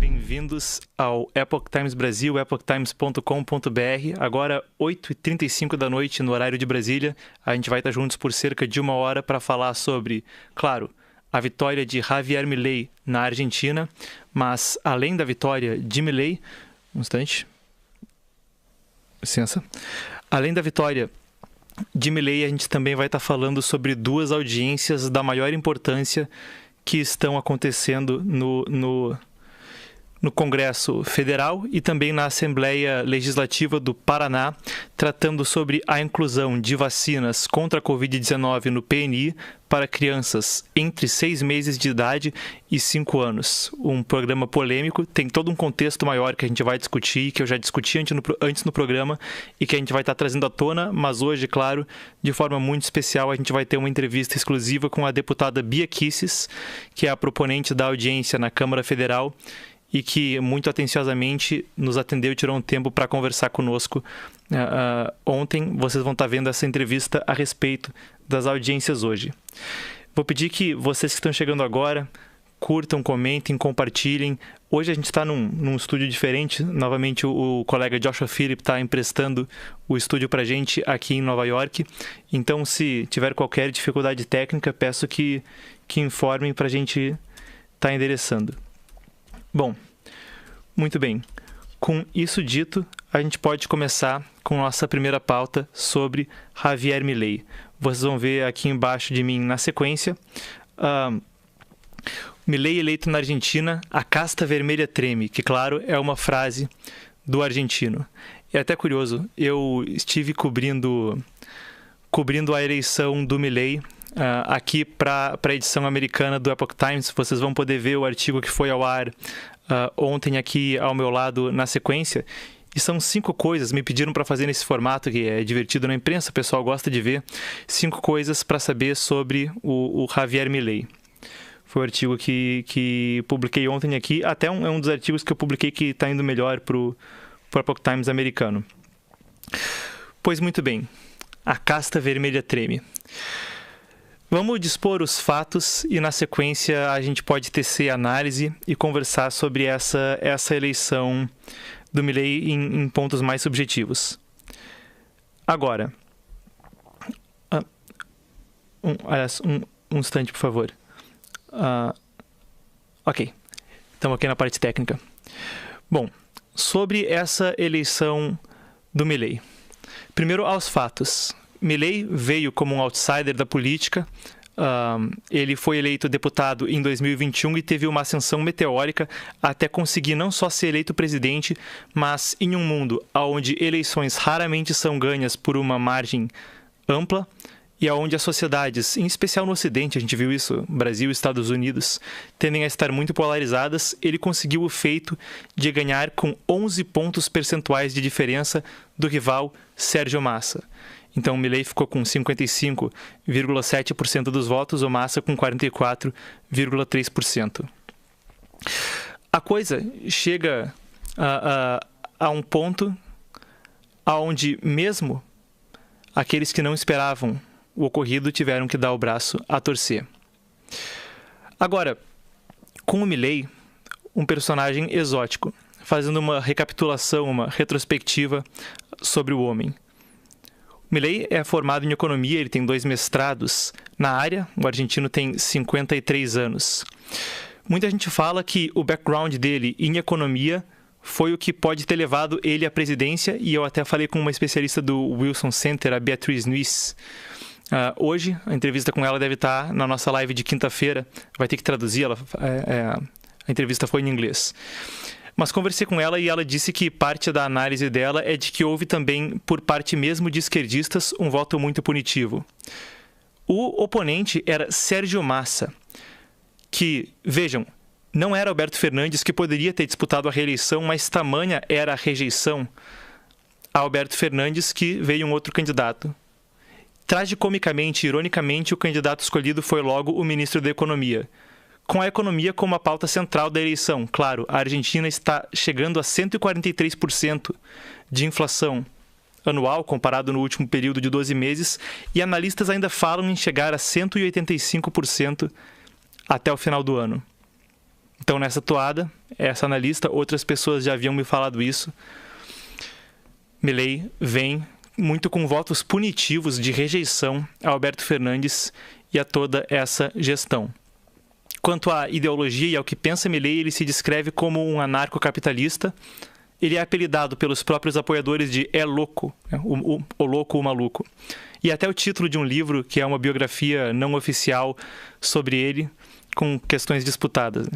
Bem-vindos ao Epoch Times Brasil, epochtimes.com.br. Agora, 8h35 da noite, no horário de Brasília. A gente vai estar juntos por cerca de 1 hora para falar sobre, claro, a vitória de Javier Milei na Argentina. Mas, além da vitória de Milei... Um instante. Licença. Além da vitória de Milei, a gente também vai estar falando sobre duas audiências da maior importância que estão acontecendo no Congresso Federal e também na Assembleia Legislativa do Paraná, tratando sobre a inclusão de vacinas contra a Covid-19 no PNI para crianças entre 6 meses de idade e 5 anos. Um programa polêmico, tem todo um contexto maior que a gente vai discutir, que eu já discuti antes no programa e que a gente vai estar trazendo à tona, mas hoje, claro, de forma muito especial, a gente vai ter uma entrevista exclusiva com a deputada Bia Kicis, que é a proponente da audiência na Câmara Federal, e que muito atenciosamente nos atendeu e tirou um tempo para conversar conosco ontem. Vocês vão estar vendo essa entrevista a respeito das audiências hoje. Vou pedir que vocês que estão chegando agora curtam, comentem, compartilhem. Hoje a gente está num estúdio diferente. Novamente o colega Joshua Philip está emprestando o estúdio para a gente aqui em Nova York. Então, se tiver qualquer dificuldade técnica, peço que informem para a gente estar endereçando. Bom, muito bem. Com isso dito, a gente pode começar com nossa primeira pauta sobre Javier Milei. Vocês vão ver aqui embaixo de mim na sequência. Milei eleito na Argentina, a casta vermelha treme, que claro é uma frase do argentino. É até curioso, eu estive cobrindo a eleição do Milei aqui para a edição americana do Epoch Times. Vocês vão poder ver o artigo que foi ao ar ontem aqui ao meu lado na sequência. E são 5 coisas, me pediram para fazer nesse formato que é divertido na imprensa, o pessoal gosta de ver. 5 coisas para saber sobre o Javier Milei. Foi o artigo que publiquei ontem aqui, até é um dos artigos que eu publiquei que está indo melhor para o Epoch Times americano. Pois muito bem, a casta vermelha treme. Vamos dispor os fatos e, na sequência, a gente pode tecer análise e conversar sobre essa eleição do Milei em pontos mais subjetivos. Agora, um instante, por favor. Ok, estamos aqui na parte técnica. Bom, sobre essa eleição do Milei. Primeiro, aos fatos. Milei veio como um outsider da política. Ele foi eleito deputado em 2021 e teve uma ascensão meteórica até conseguir não só ser eleito presidente, mas em um mundo onde eleições raramente são ganhas por uma margem ampla e onde as sociedades, em especial no Ocidente, a gente viu isso, Brasil e Estados Unidos, tendem a estar muito polarizadas, ele conseguiu o feito de ganhar com 11 pontos percentuais de diferença do rival Sérgio Massa. Então, Milei ficou com 55,7% dos votos, o Massa com 44,3%. A coisa chega a um ponto onde mesmo aqueles que não esperavam o ocorrido tiveram que dar o braço a torcer. Agora, com o Milei, um personagem exótico, fazendo uma recapitulação, uma retrospectiva sobre o homem. Milei é formado em economia, ele tem 2 mestrados na área, o argentino tem 53 anos. Muita gente fala que o background dele em economia foi o que pode ter levado ele à presidência, e eu até falei com uma especialista do Wilson Center, a Beatriz Nuis. Hoje, a entrevista com ela deve estar na nossa live de quinta-feira, vai ter que traduzir, a entrevista foi em inglês. Mas conversei com ela e ela disse que parte da análise dela é de que houve também, por parte mesmo de esquerdistas, um voto muito punitivo. O oponente era Sérgio Massa, que, vejam, não era Alberto Fernandes, que poderia ter disputado a reeleição, mas tamanha era a rejeição a Alberto Fernandes que veio um outro candidato. Tragicomicamente, ironicamente, o candidato escolhido foi logo o ministro da Economia, com a economia como a pauta central da eleição. Claro, a Argentina está chegando a 143% de inflação anual, comparado no último período de 12 meses, e analistas ainda falam em chegar a 185% até o final do ano. Então, nessa toada, essa analista, outras pessoas já haviam me falado isso, Milei vem muito com votos punitivos de rejeição a Alberto Fernandes e a toda essa gestão. Quanto à ideologia e ao que pensa Milei, ele se descreve como um anarcocapitalista. Ele é apelidado pelos próprios apoiadores de É Louco, o louco, o maluco. E até o título de um livro, que é uma biografia não oficial sobre ele, com questões disputadas.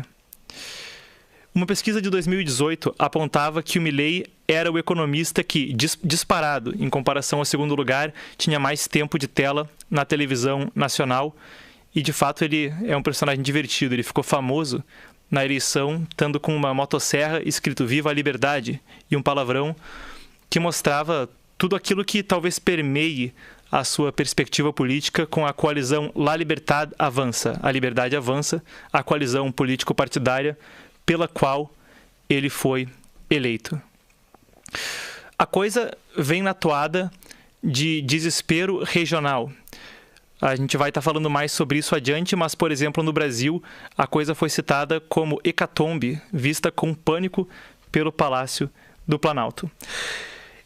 Uma pesquisa de 2018 apontava que o Milei era o economista que, disparado em comparação ao segundo lugar, tinha mais tempo de tela na televisão nacional. E, de fato, ele é um personagem divertido. Ele ficou famoso na eleição, estando com uma motosserra escrito Viva a Liberdade e um palavrão que mostrava tudo aquilo que talvez permeie a sua perspectiva política com a coalizão La Libertad Avança, a Liberdade Avança, a coalizão político-partidária pela qual ele foi eleito. A coisa vem na toada de desespero regional. A gente vai estar falando mais sobre isso adiante, mas, por exemplo, no Brasil, a coisa foi citada como hecatombe, vista com pânico pelo Palácio do Planalto.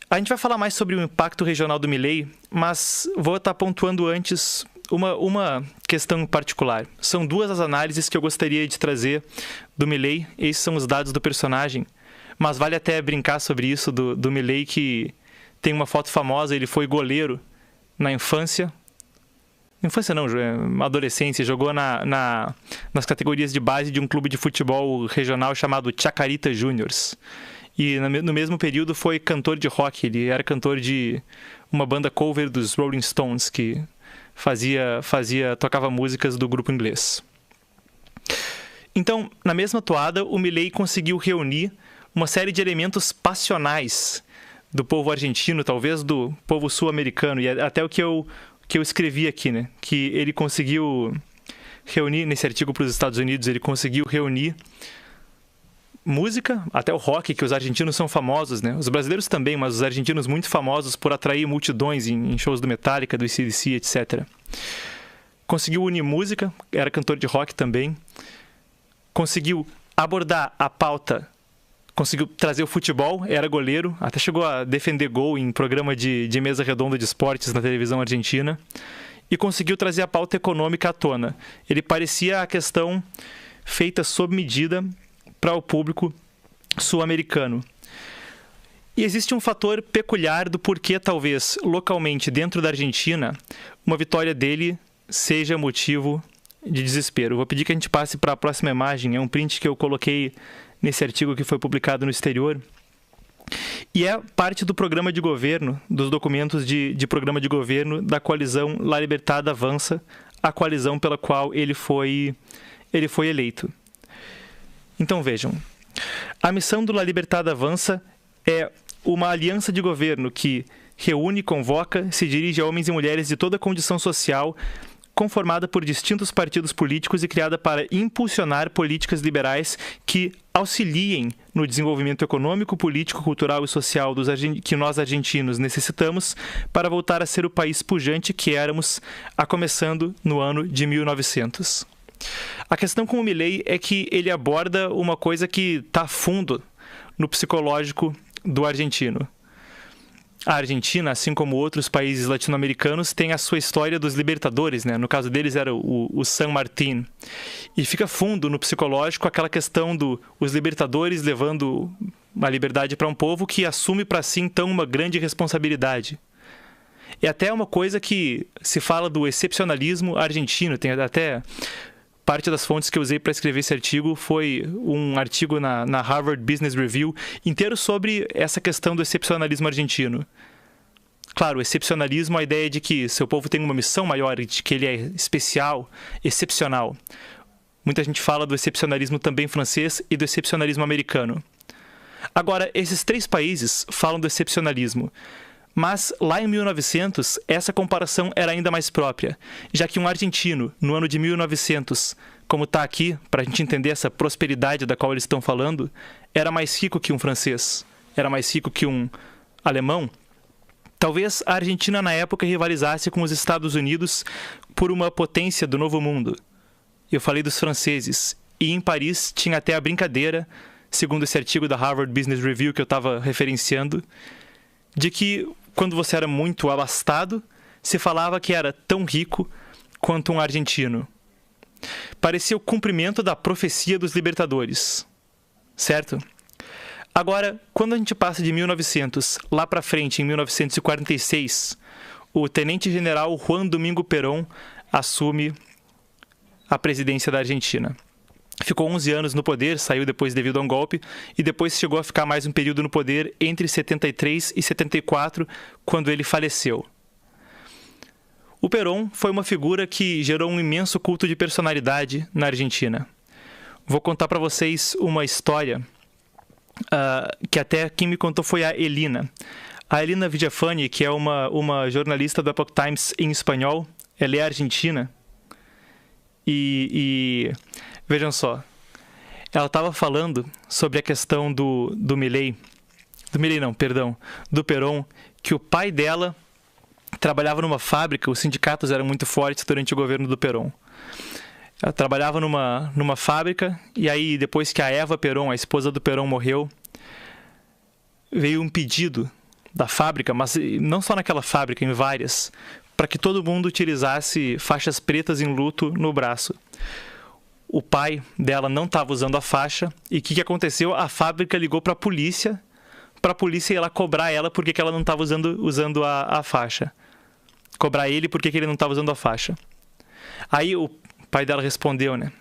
A gente vai falar mais sobre o impacto regional do Milei, mas vou estar pontuando antes uma questão em particular. São duas as análises que eu gostaria de trazer do Milei. Esses são os dados do personagem, mas vale até brincar sobre isso do Milei, que tem uma foto famosa. Ele foi goleiro na infância. Infância não, adolescência. Jogou nas categorias de base de um clube de futebol regional chamado Chacarita Juniors. E no mesmo período foi cantor de rock. Ele era cantor de uma banda cover dos Rolling Stones, que tocava músicas do grupo inglês. Então, na mesma toada, o Milei conseguiu reunir uma série de elementos passionais do povo argentino, talvez do povo sul-americano, e até o que eu escrevi aqui, né? Que ele conseguiu reunir, nesse artigo para os Estados Unidos, ele conseguiu reunir música, até o rock, que os argentinos são famosos, né? Os brasileiros também, mas os argentinos muito famosos por atrair multidões em shows do Metallica, do AC/DC, etc. Conseguiu unir música, era cantor de rock também. Conseguiu abordar a pauta, conseguiu trazer o futebol, era goleiro, até chegou a defender gol em programa de mesa redonda de esportes na televisão argentina. E conseguiu trazer a pauta econômica à tona. Ele parecia a questão feita sob medida para o público sul-americano. E existe um fator peculiar do porquê, talvez, localmente, dentro da Argentina, uma vitória dele seja motivo de desespero. Vou pedir que a gente passe para a próxima imagem. É um print que eu coloquei nesse artigo que foi publicado no exterior. E é parte do programa de governo, dos documentos de programa de governo da coalizão La Libertad Avança, a coalizão pela qual ele foi eleito. Então vejam, a missão do La Libertad Avança é uma aliança de governo que reúne, convoca, se dirige a homens e mulheres de toda a condição social, conformada por distintos partidos políticos e criada para impulsionar políticas liberais que auxiliem no desenvolvimento econômico, político, cultural e social que nós argentinos necessitamos para voltar a ser o país pujante que éramos, começando no ano de 1900. A questão com o Milei é que ele aborda uma coisa que está a fundo no psicológico do argentino. A Argentina, assim como outros países latino-americanos, tem a sua história dos libertadores, né? No caso deles era o San Martín. E fica fundo no psicológico aquela questão dos libertadores levando a liberdade para um povo que assume para si, então, uma grande responsabilidade. É até uma coisa que se fala do excepcionalismo argentino, tem até... Parte das fontes que eu usei para escrever esse artigo foi um artigo na Harvard Business Review inteiro sobre essa questão do excepcionalismo argentino. Claro, o excepcionalismo, a ideia de que seu povo tem uma missão maior, de que ele é especial, excepcional. Muita gente fala do excepcionalismo também francês e do excepcionalismo americano. Agora, esses três países falam do excepcionalismo. Mas, lá em 1900, essa comparação era ainda mais própria, já que um argentino, no ano de 1900, como está aqui, para a gente entender essa prosperidade da qual eles estão falando, era mais rico que um francês, era mais rico que um alemão. Talvez a Argentina, na época, rivalizasse com os Estados Unidos por uma potência do Novo Mundo. Eu falei dos franceses. e em Paris tinha até a brincadeira, segundo esse artigo da Harvard Business Review que eu estava referenciando, de que quando você era muito abastado, se falava que era tão rico quanto um argentino. Parecia o cumprimento da profecia dos libertadores, certo? Agora, quando a gente passa de 1900 lá para frente, em 1946, o tenente-general Juan Domingo Perón assume a presidência da Argentina. Ficou 11 anos no poder, saiu depois devido a um golpe, e depois chegou a ficar mais um período no poder entre 73 e 74, quando ele faleceu. O Perón foi uma figura que gerou um imenso culto de personalidade na Argentina. Vou contar para vocês uma história que até quem me contou foi a Elina. A Elina Villafani, que é uma jornalista do Epoch Times em espanhol, ela é argentina. E vejam só, ela estava falando sobre a questão do Perón, que o pai dela trabalhava numa fábrica, os sindicatos eram muito fortes durante o governo do Perón. Ela trabalhava numa fábrica, e aí depois que a Eva Perón, a esposa do Perón, morreu, veio um pedido da fábrica, mas não só naquela fábrica, em várias, para que todo mundo utilizasse faixas pretas em luto no braço. O pai dela não estava usando a faixa, e o que aconteceu? A fábrica ligou para a polícia ir lá cobrar ela porque que ela não estava usando a faixa. Cobrar ele porque que ele não estava usando a faixa. Aí o pai dela respondeu, né?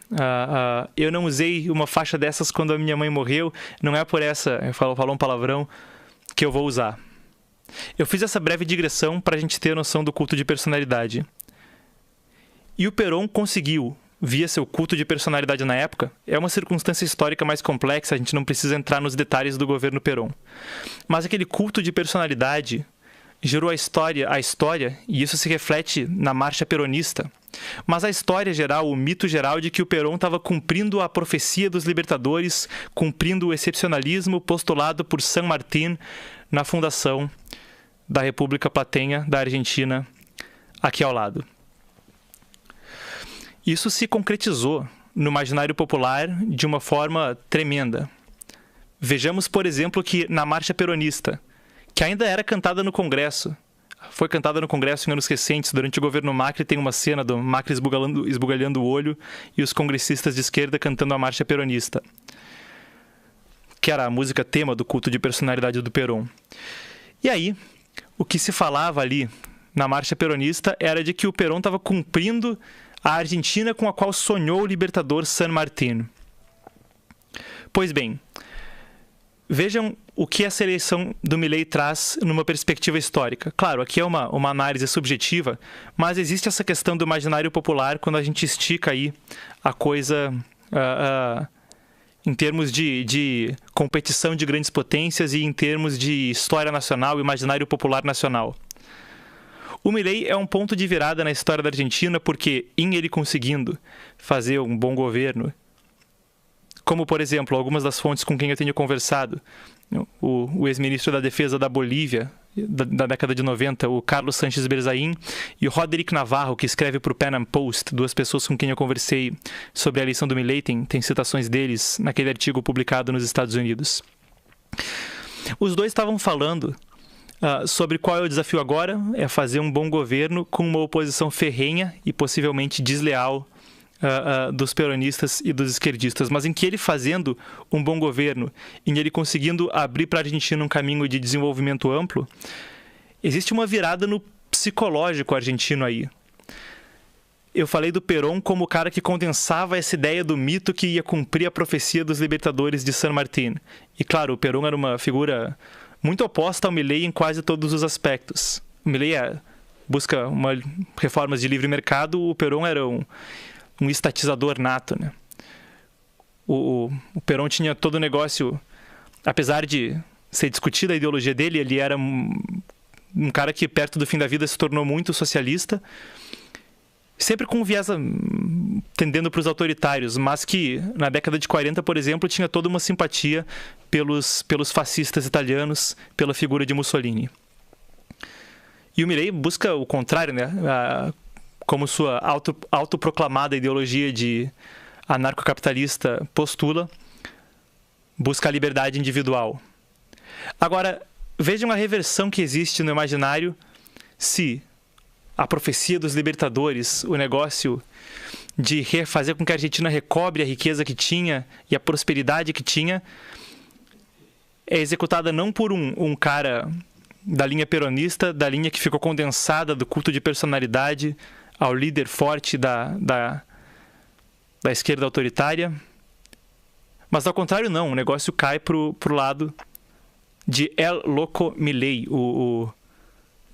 Eu não usei uma faixa dessas quando a minha mãe morreu, não é por essa, falou um palavrão, que eu vou usar. Eu fiz essa breve digressão para a gente ter a noção do culto de personalidade. E o Perón conseguiu, via seu culto de personalidade na época, é uma circunstância histórica mais complexa, a gente não precisa entrar nos detalhes do governo Perón. Mas aquele culto de personalidade gerou a história, e isso se reflete na marcha peronista. Mas a história geral, o mito geral de que o Perón estava cumprindo a profecia dos libertadores, cumprindo o excepcionalismo postulado por San Martín na fundação da República Platenha da Argentina, aqui ao lado. Isso se concretizou no imaginário popular de uma forma tremenda. Vejamos, por exemplo, que na marcha peronista, que ainda era cantada no Congresso, foi cantada no Congresso em anos recentes, durante o governo Macri, tem uma cena do Macri esbugalhando o olho e os congressistas de esquerda cantando a marcha peronista, que era a música tema do culto de personalidade do Perón. E aí, o que se falava ali na marcha peronista era de que o Perón estava cumprindo a Argentina com a qual sonhou o libertador San Martín. Pois bem, vejam o que essa eleição do Milei traz numa perspectiva histórica. Claro, aqui é uma análise subjetiva, mas existe essa questão do imaginário popular quando a gente estica aí a coisa em termos de competição de grandes potências e em termos de história nacional e imaginário popular nacional. O Milei é um ponto de virada na história da Argentina porque, em ele conseguindo fazer um bom governo, como, por exemplo, algumas das fontes com quem eu tenho conversado, o ex-ministro da Defesa da Bolívia, da década de 90, o Carlos Sánchez Berzaín, e o Roderick Navarro, que escreve para o Pan Am Post, duas pessoas com quem eu conversei sobre a eleição do Milei, tem citações deles naquele artigo publicado nos Estados Unidos. Os dois estavam falando sobre qual é o desafio agora, é fazer um bom governo com uma oposição ferrenha e possivelmente desleal dos peronistas e dos esquerdistas, mas em que ele fazendo um bom governo, em ele conseguindo abrir para a Argentina um caminho de desenvolvimento amplo, existe uma virada no psicológico argentino aí. Eu falei do Perón como o cara que condensava essa ideia do mito que ia cumprir a profecia dos libertadores de San Martín. E claro, o Perón era uma figura muito oposta ao Milei em quase todos os aspectos. O Milei busca reformas de livre mercado, o Perón era um estatizador nato, né? O Perón tinha todo o negócio, apesar de ser discutida a ideologia dele, ele era um cara que perto do fim da vida se tornou muito socialista, sempre com um viés tendendo para os autoritários, mas que na década de 40, por exemplo, tinha toda uma simpatia pelos fascistas italianos, pela figura de Mussolini. E o Milei busca o contrário, né? Como sua autoproclamada ideologia de anarcocapitalista postula, busca a liberdade individual. Agora, vejam a reversão que existe no imaginário se a profecia dos libertadores, o negócio de fazer com que a Argentina recobre a riqueza que tinha e a prosperidade que tinha, é executada não por um cara da linha peronista, da linha que ficou condensada do culto de personalidade ao líder forte da esquerda autoritária, mas ao contrário não, o negócio cai pro lado de El Loco Milei, o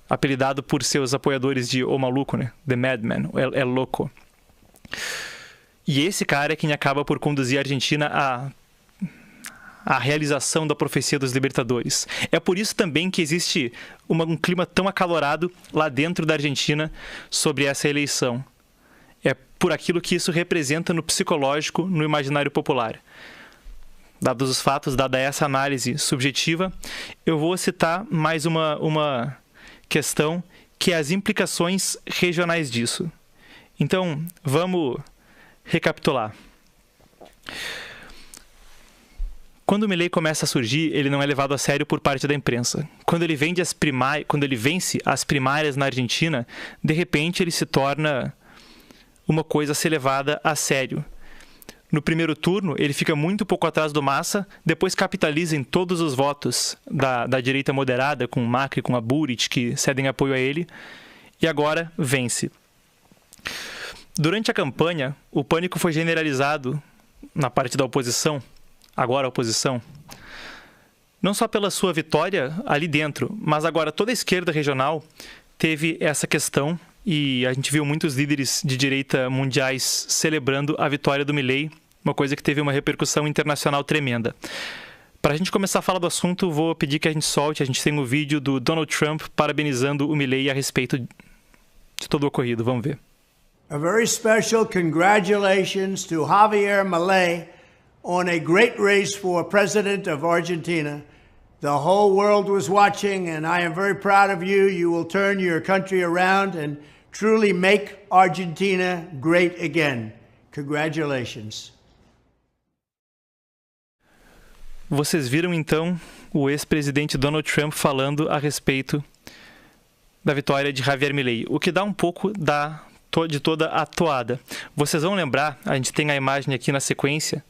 apelidado por seus apoiadores de O Maluco, né? The Madman, El Loco. E esse cara é quem acaba por conduzir a Argentina à realização da profecia dos libertadores. É por isso também que existe um clima tão acalorado lá dentro da Argentina sobre essa eleição. É por aquilo que isso representa no psicológico, no imaginário popular. Dados os fatos, dada essa análise subjetiva, eu vou citar mais uma questão, que é as implicações regionais disso. Então, vamos recapitular. Quando o Milei começa a surgir, ele não é levado a sério por parte da imprensa. Quando ele vence as primárias na Argentina, de repente ele se torna uma coisa a ser levada a sério. No primeiro turno, ele fica muito pouco atrás do Massa, depois capitaliza em todos os votos da direita moderada, com o Macri, com a Buric, que cedem apoio a ele, e agora vence. Durante a campanha, o pânico foi generalizado na parte da oposição, agora a oposição, não só pela sua vitória ali dentro, mas agora toda a esquerda regional teve essa questão, e a gente viu muitos líderes de direita mundiais celebrando a vitória do Milei, uma coisa que teve uma repercussão internacional tremenda. Para a gente começar a falar do assunto, vou pedir que a gente tem um vídeo do Donald Trump parabenizando o Milei a respeito de todo o ocorrido. Vamos ver. A very special congratulations to Javier Milei on a great race for President of Argentina. The whole world was watching, and I am very proud of you. You will turn your country around and truly make Argentina great again. Congratulations. Vocês viram então o ex-presidente Donald Trump falando a respeito da vitória de Javier Milei, o que dá um pouco de toda a toada. Vocês vão lembrar, a gente tem a imagem aqui na sequência,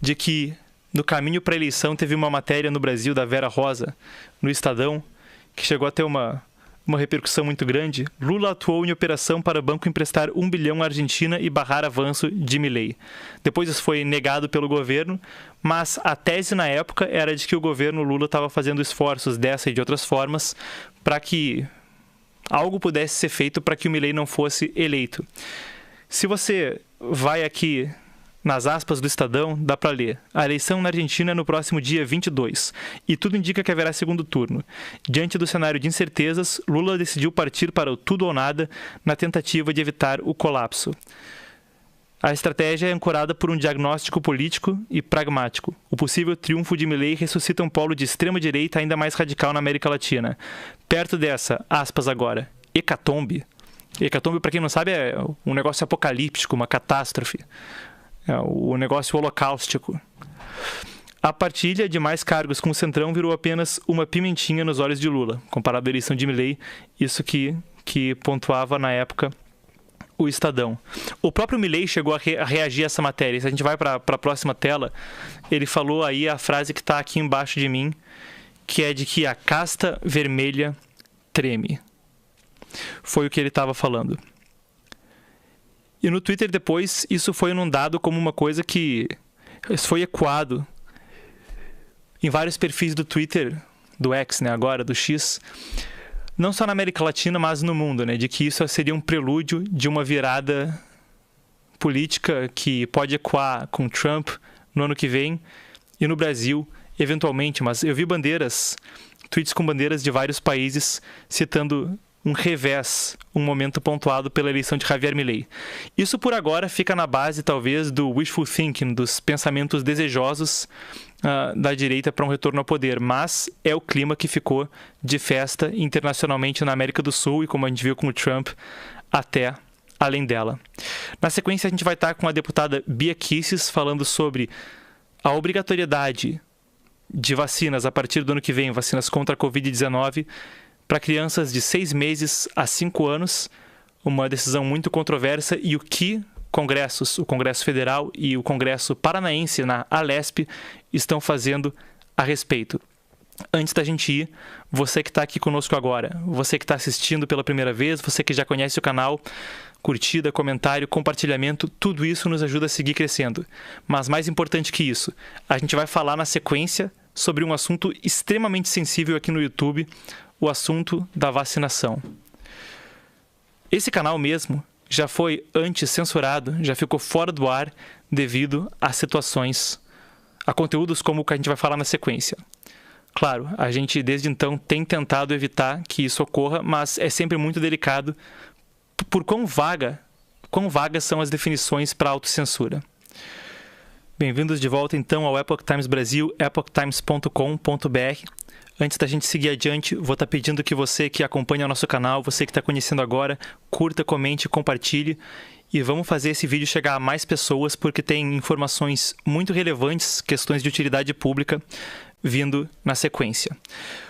de que no caminho para a eleição teve uma matéria no Brasil da Vera Rosa, no Estadão, que chegou a ter uma repercussão muito grande. Lula atuou em operação para o banco emprestar 1 bilhão à Argentina e barrar avanço de Milei. Depois isso foi negado pelo governo, mas a tese na época era de que o governo Lula estava fazendo esforços dessa e de outras formas para que algo pudesse ser feito para que o Milei não fosse eleito. Se você vai aqui nas aspas do Estadão, dá para ler: a eleição na Argentina é no próximo dia 22, e tudo indica que haverá segundo turno. Diante do cenário de incertezas, Lula decidiu partir para o tudo ou nada na tentativa de evitar o colapso. A estratégia é ancorada por um diagnóstico político e pragmático. O possível triunfo de Milei ressuscita um polo de extrema-direita ainda mais radical na América Latina. Perto dessa, aspas agora, hecatombe. Hecatombe, para quem não sabe, é um negócio apocalíptico, uma catástrofe. É o negócio holocaustico. A partilha de mais cargos com o Centrão virou apenas uma pimentinha nos olhos de Lula, comparado à eleição de Milei, isso que pontuava na época o Estadão. O próprio Milei chegou a reagir a essa matéria. Se a gente vai para a próxima tela, ele falou aí a frase que está aqui embaixo de mim, que é de que a casta vermelha treme. Foi o que ele estava falando. E no Twitter depois, isso foi inundado como uma coisa que foi ecoado em vários perfis do Twitter, do X, né, agora, do X, não só na América Latina, mas no mundo, né, de que isso seria um prelúdio de uma virada política que pode ecoar com Trump no ano que vem e no Brasil, eventualmente. Mas eu vi tweets com bandeiras de vários países citando um revés, um momento pontuado pela eleição de Javier Milei. Isso por agora fica na base, talvez, do wishful thinking, dos pensamentos desejosos da direita para um retorno ao poder, mas é o clima que ficou de festa internacionalmente na América do Sul e, como a gente viu com o Trump, até além dela. Na sequência, a gente vai estar com a deputada Bia Kicis falando sobre a obrigatoriedade de vacinas a partir do ano que vem, vacinas contra a Covid-19, para crianças de 6 meses a 5 anos, uma decisão muito controversa, e o que congressos, o Congresso Federal e o Congresso Paranaense, na Alesp, estão fazendo a respeito. Antes da gente ir, você que está aqui conosco agora, você que está assistindo pela primeira vez, você que já conhece o canal, curtida, comentário, compartilhamento, tudo isso nos ajuda a seguir crescendo. Mas mais importante que isso, a gente vai falar na sequência sobre um assunto extremamente sensível aqui no YouTube, o assunto da vacinação. Esse canal mesmo já foi antes censurado, já ficou fora do ar devido a situações, a conteúdos como o que a gente vai falar na sequência. Claro, a gente desde então tem tentado evitar que isso ocorra, mas é sempre muito delicado por quão vagas são as definições para autocensura. Bem-vindos de volta então ao Epoch Times Brasil, epochtimes.com.br. Antes da gente seguir adiante, vou estar pedindo que você que acompanha o nosso canal, você que está conhecendo agora, curta, comente, compartilhe e vamos fazer esse vídeo chegar a mais pessoas porque tem informações muito relevantes, questões de utilidade pública vindo na sequência.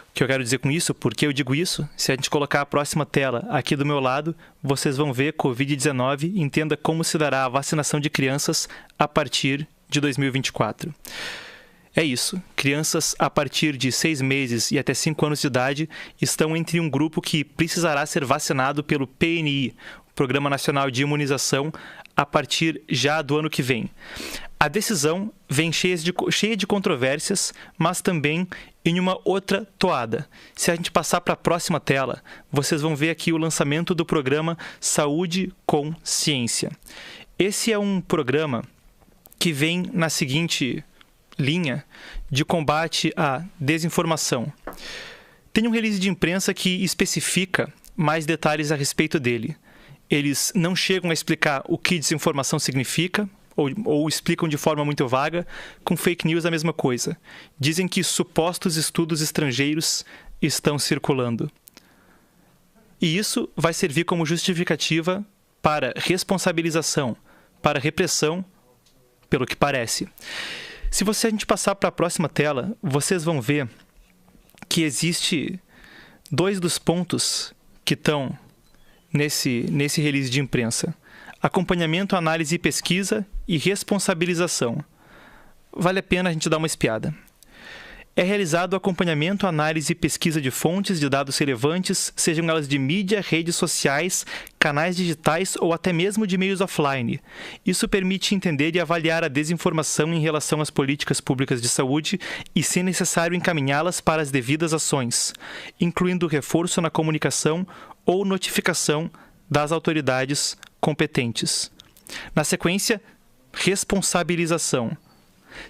O que eu quero dizer com isso? Por que eu digo isso? Se a gente colocar a próxima tela aqui do meu lado, vocês vão ver Covid-19, entenda como se dará a vacinação de crianças a partir de 2024. É isso, crianças a partir de 6 meses e até 5 anos de idade estão entre um grupo que precisará ser vacinado pelo PNI, Programa Nacional de Imunização, a partir já do ano que vem. A decisão vem cheia de controvérsias, mas também em uma outra toada. Se a gente passar para a próxima tela, vocês vão ver aqui o lançamento do programa Saúde com Ciência. Esse é um programa que vem na seguinte linha de combate à desinformação. Tem um release de imprensa que especifica mais detalhes a respeito dele. Eles não chegam a explicar o que desinformação significa, ou explicam de forma muito vaga. Com fake news a mesma coisa. Dizem que supostos estudos estrangeiros estão circulando. E isso vai servir como justificativa para responsabilização, para repressão, pelo que parece. Se a gente passar para a próxima tela, vocês vão ver que existe 2 dos pontos que estão nesse release de imprensa. Acompanhamento, análise e pesquisa e responsabilização. Vale a pena a gente dar uma espiada. É realizado acompanhamento, análise e pesquisa de fontes de dados relevantes, sejam elas de mídia, redes sociais, canais digitais ou até mesmo de meios offline. Isso permite entender e avaliar a desinformação em relação às políticas públicas de saúde e, se necessário, encaminhá-las para as devidas ações, incluindo reforço na comunicação ou notificação das autoridades competentes. Na sequência, responsabilização.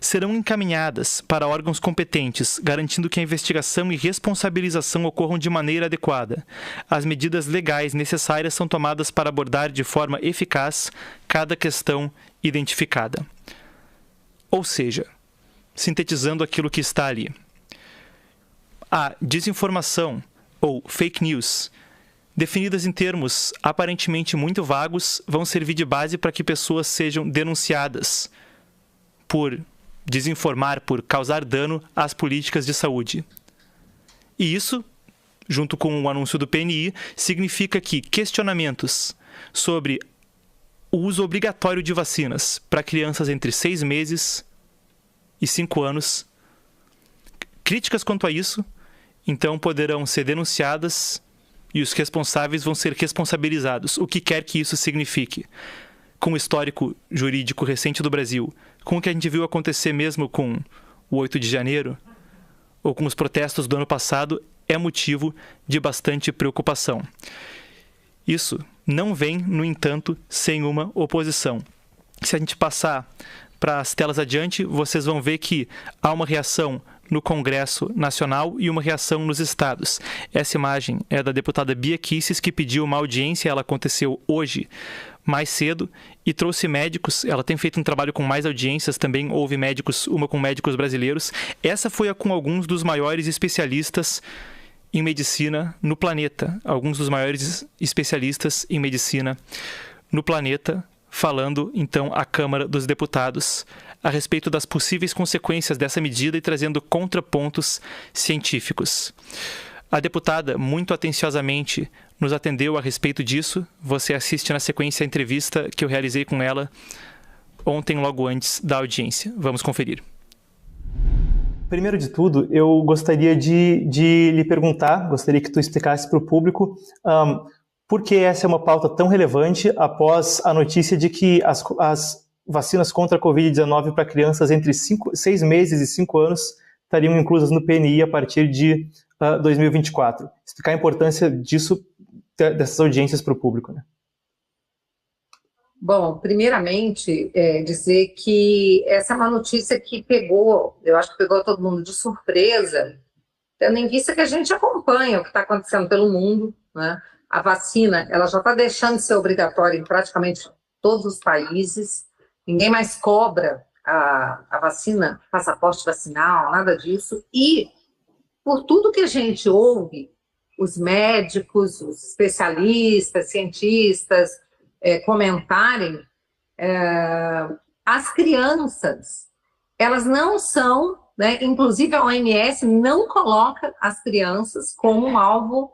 Serão encaminhadas para órgãos competentes, garantindo que a investigação e responsabilização ocorram de maneira adequada. As medidas legais necessárias são tomadas para abordar de forma eficaz cada questão identificada. Ou seja, sintetizando aquilo que está ali. A desinformação ou fake news, definidas em termos aparentemente muito vagos, vão servir de base para que pessoas sejam denunciadas por desinformar, por causar dano às políticas de saúde. E isso, junto com o anúncio do PNI, significa que questionamentos sobre o uso obrigatório de vacinas para crianças entre 6 meses e 5 anos, críticas quanto a isso, então poderão ser denunciadas e os responsáveis vão ser responsabilizados, o que quer que isso signifique. Com o histórico jurídico recente do Brasil, com o que a gente viu acontecer mesmo com o 8 de janeiro, ou com os protestos do ano passado, é motivo de bastante preocupação. Isso não vem, no entanto, sem uma oposição. Se a gente passar para as telas adiante, vocês vão ver que há uma reação no Congresso Nacional e uma reação nos estados. Essa imagem é da deputada Bia Kicis, que pediu uma audiência, ela aconteceu hoje, mais cedo, e trouxe médicos. Ela tem feito um trabalho com mais audiências, também houve médicos, uma com médicos brasileiros. Essa foi a com alguns dos maiores especialistas em medicina no planeta, alguns dos maiores especialistas em medicina no planeta, falando então à Câmara dos Deputados a respeito das possíveis consequências dessa medida e trazendo contrapontos científicos. A deputada, muito atenciosamente, nos atendeu a respeito disso. Você assiste na sequência a entrevista que eu realizei com ela ontem, logo antes da audiência. Vamos conferir. Primeiro de tudo, eu gostaria de lhe perguntar, gostaria que tu explicasse para o público por que essa é uma pauta tão relevante após a notícia de que as vacinas contra a Covid-19 para crianças entre 6 meses e 5 anos estariam inclusas no PNI a partir de 2024. Explicar a importância disso, dessas audiências para o público, né? Bom, primeiramente, dizer que essa é uma notícia que eu acho que pegou todo mundo de surpresa, tendo em vista que a gente acompanha o que está acontecendo pelo mundo, né? A vacina, ela já está deixando de ser obrigatória em praticamente todos os países, ninguém mais cobra a vacina, passaporte vacinal, nada disso, e por tudo que a gente ouve, os médicos, os especialistas, cientistas, comentarem, as crianças, elas não são, né, inclusive a OMS não coloca as crianças como um alvo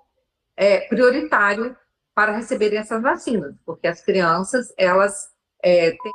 prioritário para receberem essas vacinas, porque as crianças, elas têm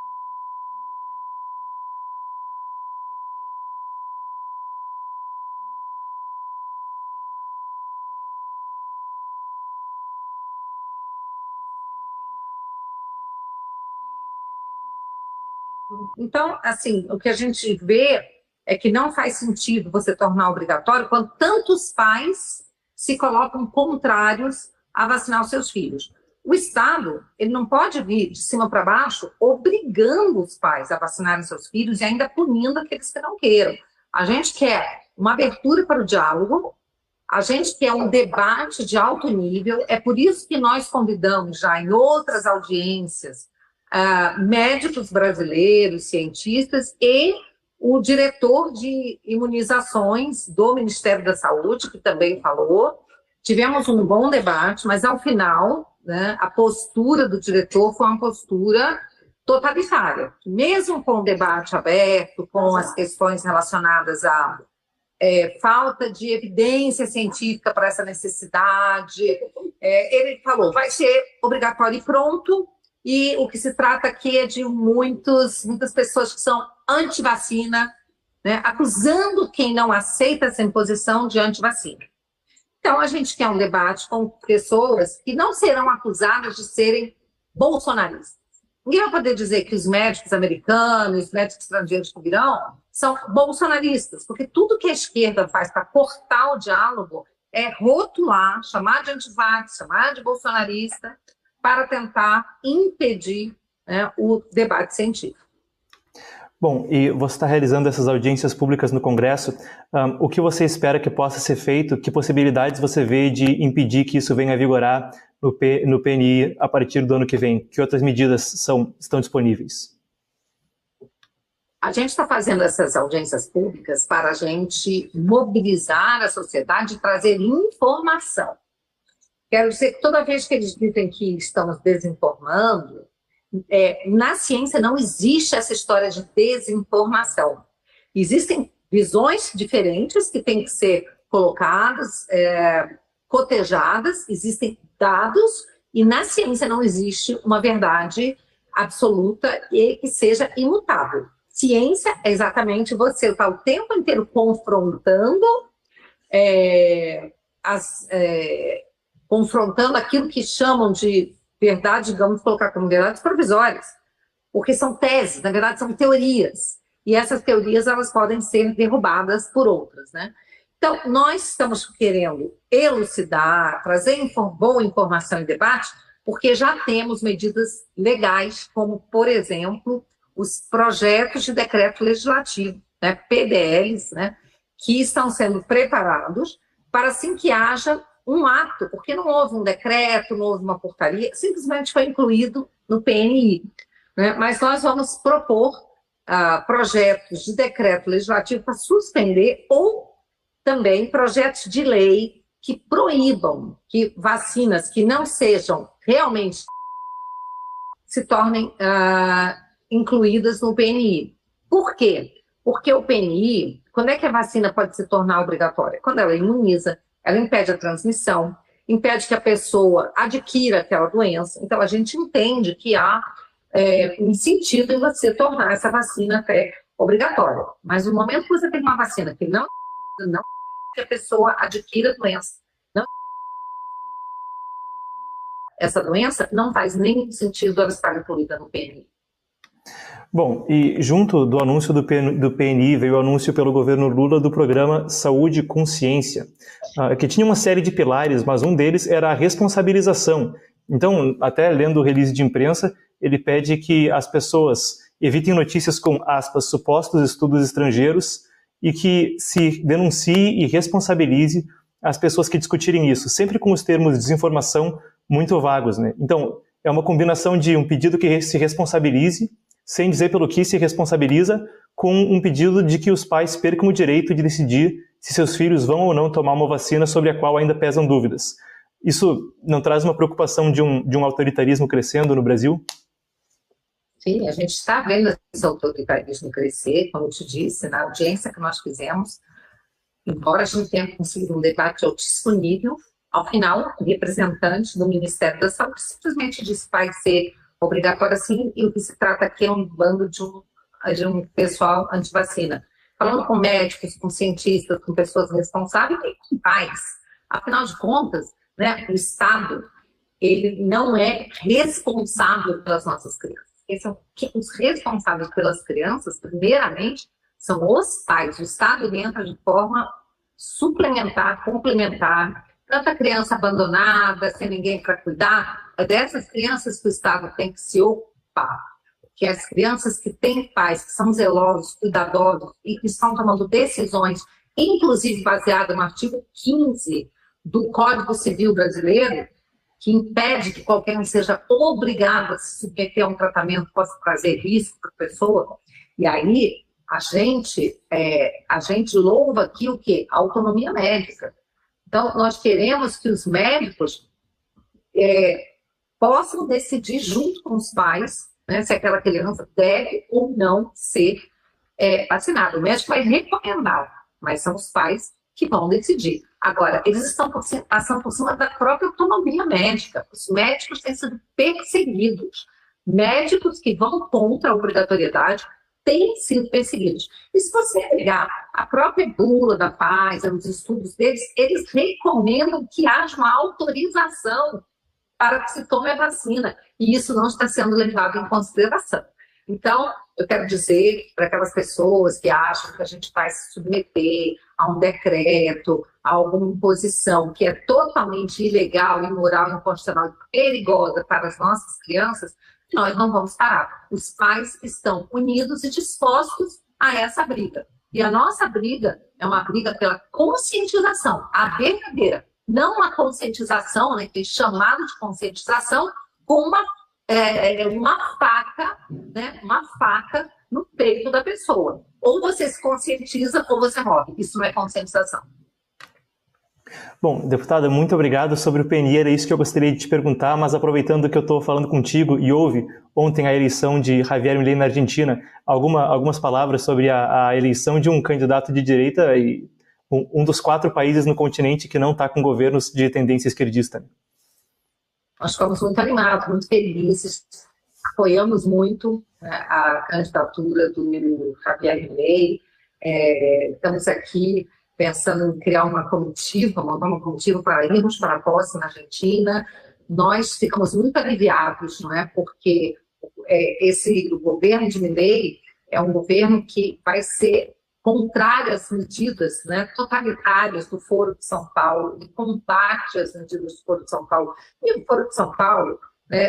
Então, assim, o que a gente vê é que não faz sentido você tornar obrigatório quando tantos pais se colocam contrários a vacinar os seus filhos. O Estado, ele não pode vir de cima para baixo obrigando os pais a vacinarem seus filhos e ainda punindo aqueles que não queiram. A gente quer uma abertura para o diálogo, a gente quer um debate de alto nível, é por isso que nós convidamos já em outras audiências médicos brasileiros, cientistas e o diretor de imunizações do Ministério da Saúde, que também falou. Tivemos um bom debate, mas ao final, né, a postura do diretor foi uma postura totalitária. Mesmo com o debate aberto, com as questões relacionadas à falta de evidência científica para essa necessidade, ele falou, vai ser obrigatório e pronto. E o que se trata aqui é de muitas pessoas que são anti-vacina, né, acusando quem não aceita essa imposição de anti-vacina. Então, a gente quer um debate com pessoas que não serão acusadas de serem bolsonaristas. Ninguém vai poder dizer que os médicos americanos, os médicos estrangeiros que virão, são bolsonaristas, porque tudo que a esquerda faz para cortar o diálogo é rotular, chamar de antivax, chamar de bolsonarista, para tentar impedir, né, o debate científico. Bom, e você está realizando essas audiências públicas no Congresso, o que você espera que possa ser feito, que possibilidades você vê de impedir que isso venha a vigorar no PNI a partir do ano que vem? Que outras medidas estão disponíveis? A gente está fazendo essas audiências públicas para a gente mobilizar a sociedade e trazer informação. Quero dizer que toda vez que eles dizem que estamos desinformando, na ciência não existe essa história de desinformação. Existem visões diferentes que têm que ser colocadas, cotejadas, existem dados, e na ciência não existe uma verdade absoluta e que seja imutável. Ciência é exatamente você estar o tempo inteiro confrontando confrontando aquilo que chamam de verdade, digamos, colocar como verdades provisórias, porque são teses, na verdade são teorias, e essas teorias elas podem ser derrubadas por outras, né? Então, nós estamos querendo elucidar, trazer boa informação e debate, porque já temos medidas legais, como, por exemplo, os projetos de decreto legislativo, né, PDLs, né, que estão sendo preparados para assim que haja um ato, porque não houve um decreto, não houve uma portaria, simplesmente foi incluído no PNI. Né? Mas nós vamos propor projetos de decreto legislativo para suspender ou também projetos de lei que proíbam que vacinas que não sejam realmente se tornem incluídas no PNI. Por quê? Porque o PNI, quando é que a vacina pode se tornar obrigatória? Quando ela imuniza, ela impede a transmissão, impede que a pessoa adquira aquela doença. Então, a gente entende que há um sentido em você tornar essa vacina até obrigatória. Mas no momento que você tem uma vacina que não que a pessoa adquira a doença, não essa doença, não faz nenhum sentido ela estar incluída no PNI. Bom, e junto do anúncio do PNI veio o anúncio pelo governo Lula do programa Saúde com Ciência, que tinha uma série de pilares, mas um deles era a responsabilização. Então, até lendo o release de imprensa, ele pede que as pessoas evitem notícias com, aspas, supostos estudos estrangeiros e que se denuncie e responsabilize as pessoas que discutirem isso, sempre com os termos de desinformação muito vagos, né? Então, é uma combinação de um pedido que se responsabilize, sem dizer pelo que se responsabiliza, com um pedido de que os pais percam o direito de decidir se seus filhos vão ou não tomar uma vacina sobre a qual ainda pesam dúvidas. Isso não traz uma preocupação de um autoritarismo crescendo no Brasil? Sim, a gente está vendo esse autoritarismo crescer, como eu te disse, na audiência que nós fizemos, embora a gente tenha conseguido um debate altíssimo nível, ao final, o representante do Ministério da Saúde simplesmente disse que vai ser obrigatório assim, e o que se trata aqui é um bando de um pessoal antivacina. Falando com médicos, com cientistas, com pessoas responsáveis e com pais. Afinal de contas, né, o Estado ele não é responsável pelas nossas crianças. Os responsáveis pelas crianças, primeiramente, são os pais. O Estado entra de forma suplementar, complementar, tanta criança abandonada, sem ninguém para cuidar, é dessas crianças que o Estado tem que se ocupar. Que as crianças que têm pais, que são zelosos, cuidadosos e que estão tomando decisões, inclusive baseadas no artigo 15 do Código Civil Brasileiro, que impede que qualquer um seja obrigado a se submeter a um tratamento que possa trazer risco para a pessoa. E aí a gente louva aqui o quê? A autonomia médica. Então, nós queremos que os médicos possam decidir junto com os pais, né, se aquela criança deve ou não ser vacinada. O médico vai recomendar, mas são os pais que vão decidir. Agora, eles estão passando por cima da própria autonomia médica. Os médicos têm sido perseguidos. Médicos que vão contra a obrigatoriedade têm sido perseguidos. E se você pegar a própria bula da Pfizer, os estudos deles, eles recomendam que haja uma autorização para que se tome a vacina. E isso não está sendo levado em consideração. Então, eu quero dizer para aquelas pessoas que acham que a gente vai se submeter a um decreto, a alguma imposição que é totalmente ilegal, imoral, inconstitucional e perigosa para as nossas crianças, nós não vamos parar. Os pais estão unidos e dispostos a essa briga. E a nossa briga é uma briga pela conscientização, a verdadeira. Não uma conscientização, né, que é chamado de conscientização, com uma faca, né, uma faca no peito da pessoa. Ou você se conscientiza ou você morre. Isso não é conscientização. Bom, deputada, muito obrigado. Sobre o PNI, era isso que eu gostaria de te perguntar, mas aproveitando que eu estou falando contigo e houve ontem a eleição de Javier Milei na Argentina, algumas palavras sobre a eleição de um candidato de direita e um dos 4 países no continente que não está com governos de tendência esquerdista. Nós ficamos muito animados, muito felizes, apoiamos muito, né, a candidatura do Javier Milei, estamos aqui pensando em criar uma comitiva, montar uma comitiva para irmos para a posse na Argentina. Nós ficamos muito aliviados, não é? Porque o governo de Milei é um governo que vai ser contrário às medidas, né, totalitárias do Foro de São Paulo, de combate às medidas do Foro de São Paulo. E o Foro de São Paulo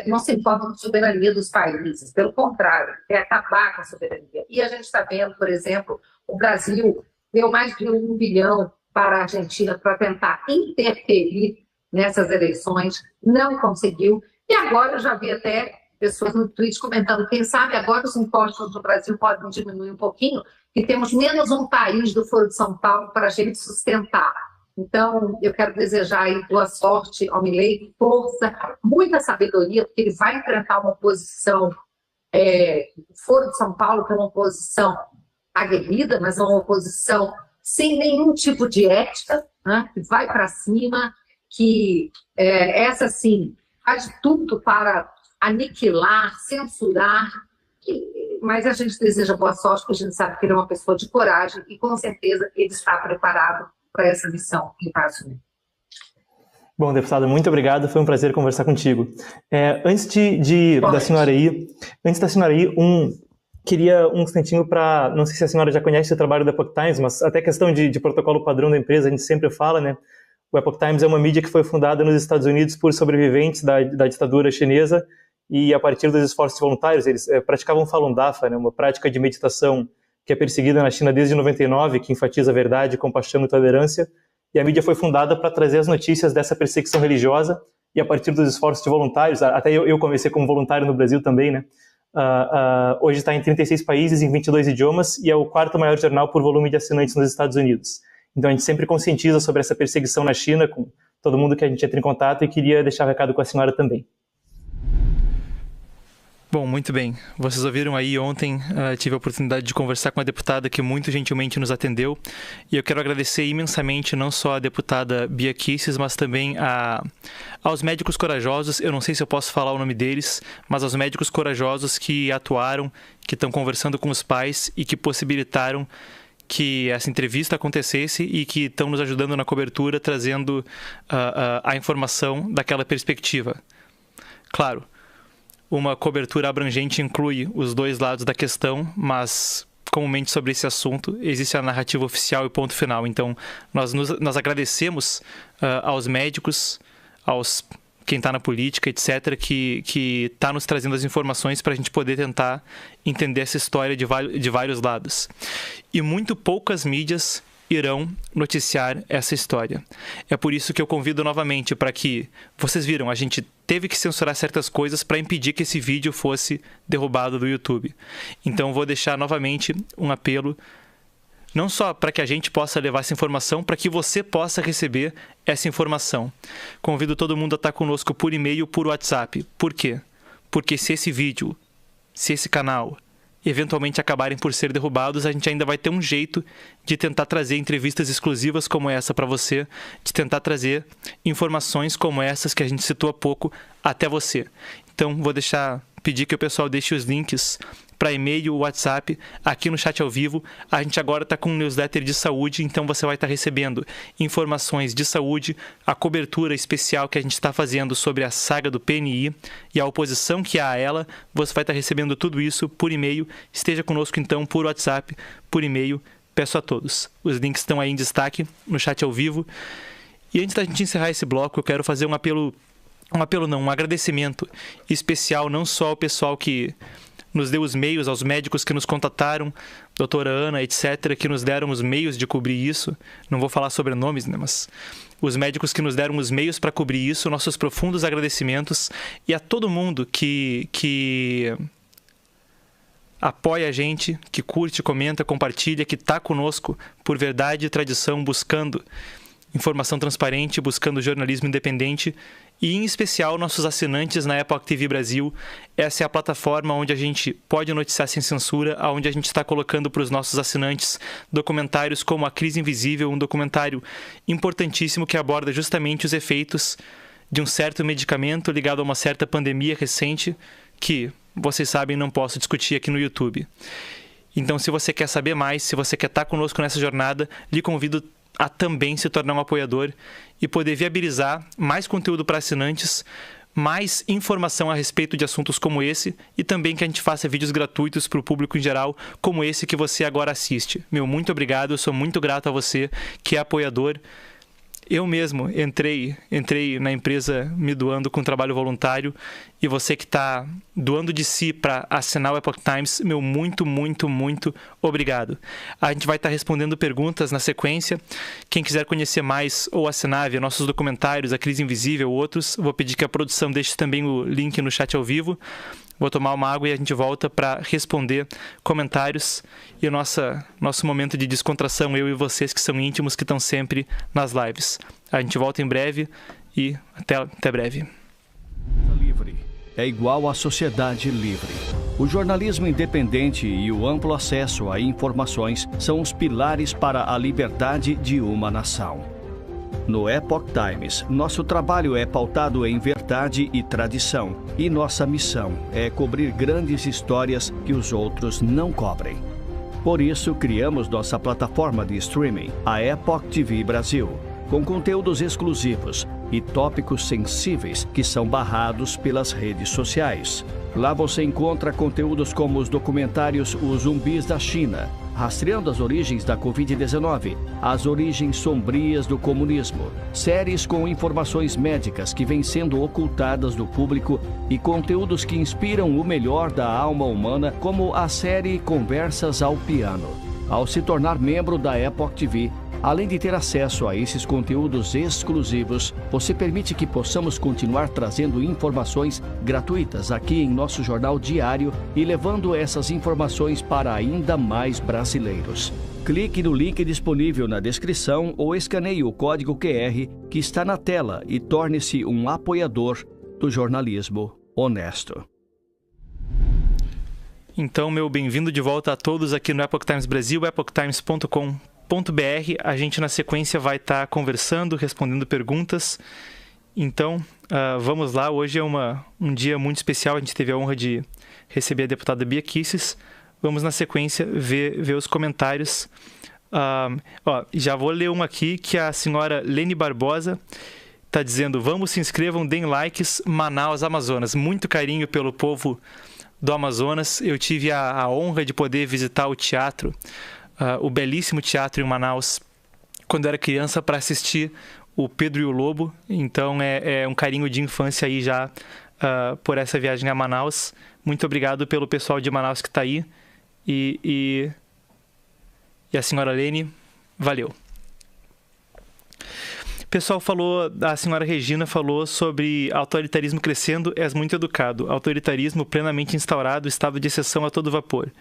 não se importa com a soberania dos países, pelo contrário, quer acabar com a soberania. E a gente está vendo, por exemplo, o Brasil deu mais de 1 bilhão para a Argentina para tentar interferir nessas eleições, não conseguiu. E agora eu já vi até pessoas no Twitter comentando, quem sabe agora os impostos do Brasil podem diminuir um pouquinho, e temos menos um país do Foro de São Paulo para a gente sustentar. Então, eu quero desejar aí boa sorte ao Milei, força, muita sabedoria, porque ele vai enfrentar uma oposição, Foro de São Paulo, que é uma oposição aguerrida, mas é uma oposição sem nenhum tipo de ética, né, que vai para cima, que essa, sim, faz de tudo para aniquilar, censurar, mas a gente deseja boa sorte, porque a gente sabe que ele é uma pessoa de coragem e, com certeza, ele está preparado para essa missão que ele vai assumir. Bom, deputada, muito obrigado. Foi um prazer conversar contigo. Antes da senhora ir, queria um instantinho para... Não sei se a senhora já conhece o trabalho da Epoch Times, mas até questão de protocolo padrão da empresa, a gente sempre fala, né? O Epoch Times é uma mídia que foi fundada nos Estados Unidos por sobreviventes da ditadura chinesa e, a partir dos esforços voluntários, eles praticavam Falun Dafa, né? Uma prática de meditação que é perseguida na China desde 99, que enfatiza a verdade, compaixão e tolerância. E a mídia foi fundada para trazer as notícias dessa perseguição religiosa e, a partir dos esforços de voluntários, até eu comecei como voluntário no Brasil também, né? Hoje está em 36 países, em 22 idiomas, e é o quarto maior jornal por volume de assinantes nos Estados Unidos. Então a gente sempre conscientiza sobre essa perseguição na China, com todo mundo que a gente entra em contato, e queria deixar um recado com a senhora também. Bom, muito bem. Vocês ouviram aí ontem, tive a oportunidade de conversar com a deputada que muito gentilmente nos atendeu, e eu quero agradecer imensamente não só a deputada Bia Kicis, mas também aos médicos corajosos, eu não sei se eu posso falar o nome deles, mas aos médicos corajosos que atuaram, que estão conversando com os pais e que possibilitaram que essa entrevista acontecesse e que estão nos ajudando na cobertura, trazendo a informação daquela perspectiva. Claro, uma cobertura abrangente inclui os dois lados da questão, mas comumente sobre esse assunto existe a narrativa oficial e ponto final. Então, nós agradecemos aos médicos, quem está na política, etc., que está nos trazendo as informações para a gente poder tentar entender essa história de vários lados. E muito poucas mídias irão noticiar essa história. É por isso que eu convido novamente para que... Vocês viram, a gente teve que censurar certas coisas para impedir que esse vídeo fosse derrubado do YouTube. Então vou deixar novamente um apelo, não só para que a gente possa levar essa informação, para que você possa receber essa informação. Convido todo mundo a estar conosco por e-mail, por WhatsApp. Por quê? Porque se esse vídeo, se esse canal eventualmente acabarem por ser derrubados, a gente ainda vai ter um jeito de tentar trazer entrevistas exclusivas como essa para você, de tentar trazer informações como essas que a gente citou há pouco até você. Então, vou pedir que o pessoal deixe os links para e-mail, WhatsApp, aqui no chat ao vivo. A gente agora está com um newsletter de saúde, então você vai estar recebendo informações de saúde, a cobertura especial que a gente está fazendo sobre a saga do PNI e a oposição que há a ela. Você vai estar recebendo tudo isso por e-mail. Esteja conosco então por WhatsApp, por e-mail. Peço a todos. Os links estão aí em destaque no chat ao vivo. E antes da gente encerrar esse bloco, eu quero fazer um agradecimento especial não só ao pessoal que nos deu os meios, aos médicos que nos contataram, doutora Ana, etc., que nos deram os meios de cobrir isso. Não vou falar sobrenomes, né? Mas os médicos que nos deram os meios para cobrir isso, nossos profundos agradecimentos, e a todo mundo que apoia a gente, que curte, comenta, compartilha, que está conosco por verdade e tradição, buscando informação transparente, buscando jornalismo independente, e em especial nossos assinantes na Epoch TV Brasil. Essa é a plataforma onde a gente pode noticiar sem censura, onde a gente está colocando para os nossos assinantes documentários como A Crise Invisível, um documentário importantíssimo que aborda justamente os efeitos de um certo medicamento ligado a uma certa pandemia recente que, vocês sabem, não posso discutir aqui no YouTube. Então, se você quer saber mais, se você quer estar conosco nessa jornada, lhe convido a também se tornar um apoiador e poder viabilizar mais conteúdo para assinantes, mais informação a respeito de assuntos como esse, e também que a gente faça vídeos gratuitos para o público em geral, como esse que você agora assiste. Meu muito obrigado, eu sou muito grato a você que é apoiador. Eu mesmo entrei na empresa me doando com trabalho voluntário, e você que está doando de si para assinar o Epoch Times, meu muito, muito, muito obrigado. A gente vai estar respondendo perguntas na sequência. Quem quiser conhecer mais ou assinar, ver nossos documentários, A Crise Invisível ou outros, vou pedir que a produção deixe também o link no chat ao vivo. Vou tomar uma água e a gente volta para responder comentários e o nosso momento de descontração, eu e vocês que são íntimos, que estão sempre nas lives. A gente volta em breve e até breve. Livre é igual à sociedade livre. O jornalismo independente e o amplo acesso a informações são os pilares para a liberdade de uma nação. No Epoch Times, nosso trabalho é pautado em verdade e tradição, e nossa missão é cobrir grandes histórias que os outros não cobrem. Por isso, criamos nossa plataforma de streaming, a Epoch TV Brasil, com conteúdos exclusivos e tópicos sensíveis que são barrados pelas redes sociais. Lá você encontra conteúdos como os documentários Os Zumbis da China, rastreando as origens da Covid-19, as origens sombrias do comunismo, séries com informações médicas que vêm sendo ocultadas do público e conteúdos que inspiram o melhor da alma humana, como a série Conversas ao Piano. Ao se tornar membro da Epoch TV, além de ter acesso a esses conteúdos exclusivos, você permite que possamos continuar trazendo informações gratuitas aqui em nosso jornal diário e levando essas informações para ainda mais brasileiros. Clique no link disponível na descrição ou escaneie o código QR que está na tela e torne-se um apoiador do jornalismo honesto. Então, meu bem-vindo de volta a todos aqui no Epoch Times Brasil, epochtimes.com.br. A gente na sequência vai estar conversando, respondendo perguntas. Então, vamos lá. Hoje é um dia muito especial. A gente teve a honra de receber a deputada Bia Kicis. Vamos na sequência ver os comentários. Já vou ler um aqui que a senhora Lene Barbosa está dizendo: vamos, se inscrevam, deem likes, Manaus, Amazonas. Muito carinho pelo povo do Amazonas. Eu tive a honra de poder visitar o teatro, o belíssimo teatro em Manaus, quando eu era criança, para assistir o Pedro e o Lobo. Então é um carinho de infância aí já por essa viagem a Manaus. Muito obrigado pelo pessoal de Manaus que está aí. E a senhora Lene, valeu. O pessoal falou, a senhora Regina falou sobre autoritarismo crescendo, és muito educado. Autoritarismo plenamente instaurado, estado de exceção a todo vapor.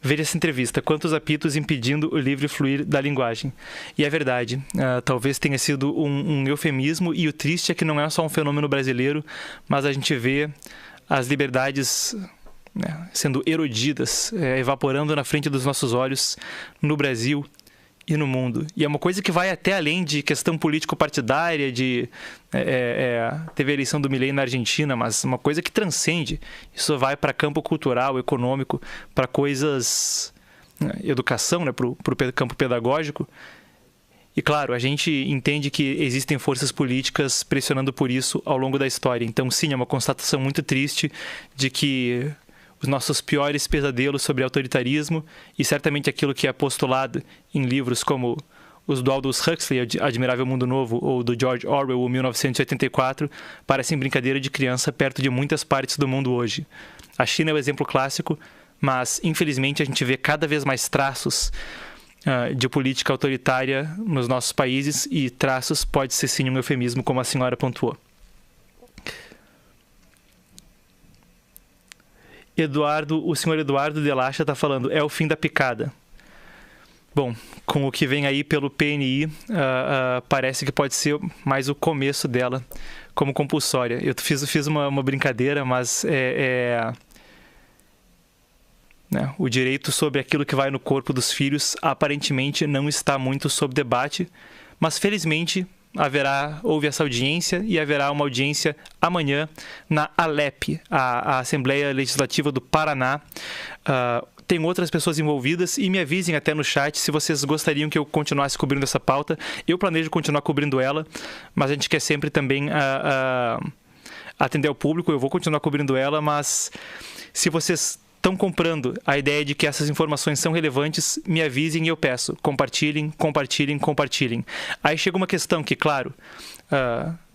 Veja essa entrevista, quantos apitos impedindo o livre fluir da linguagem. E é verdade, talvez tenha sido um eufemismo, e o triste é que não é só um fenômeno brasileiro, mas a gente vê as liberdades sendo erodidas, evaporando na frente dos nossos olhos no Brasil e no mundo. E é uma coisa que vai até além de questão político-partidária, teve a eleição do Milei na Argentina, mas uma coisa que transcende. Isso vai para campo cultural, econômico, para coisas, educação, para o campo pedagógico. E claro, a gente entende que existem forças políticas pressionando por isso ao longo da história. Então sim, é uma constatação muito triste de que os nossos piores pesadelos sobre autoritarismo, e certamente aquilo que é postulado em livros como os do Aldous Huxley, Admirável Mundo Novo, ou do George Orwell, o 1984, parecem brincadeira de criança perto de muitas partes do mundo hoje. A China é o exemplo clássico, mas infelizmente a gente vê cada vez mais traços de política autoritária nos nossos países, e traços pode ser sim um eufemismo, como a senhora pontuou. O senhor Eduardo Delacha está falando, é o fim da picada. Bom, com o que vem aí pelo PNI, parece que pode ser mais o começo dela como compulsória. Eu fiz uma brincadeira, mas o direito sobre aquilo que vai no corpo dos filhos aparentemente não está muito sob debate, mas felizmente houve essa audiência, e haverá uma audiência amanhã na ALEP, a Assembleia Legislativa do Paraná. Tem outras pessoas envolvidas, e me avisem até no chat se vocês gostariam que eu continuasse cobrindo essa pauta. Eu planejo continuar cobrindo ela, mas a gente quer sempre também atender ao público. Eu vou continuar cobrindo ela, mas se vocês estão comprando a ideia de que essas informações são relevantes, me avisem e eu peço. Compartilhem, compartilhem, compartilhem. Aí chega uma questão que, claro,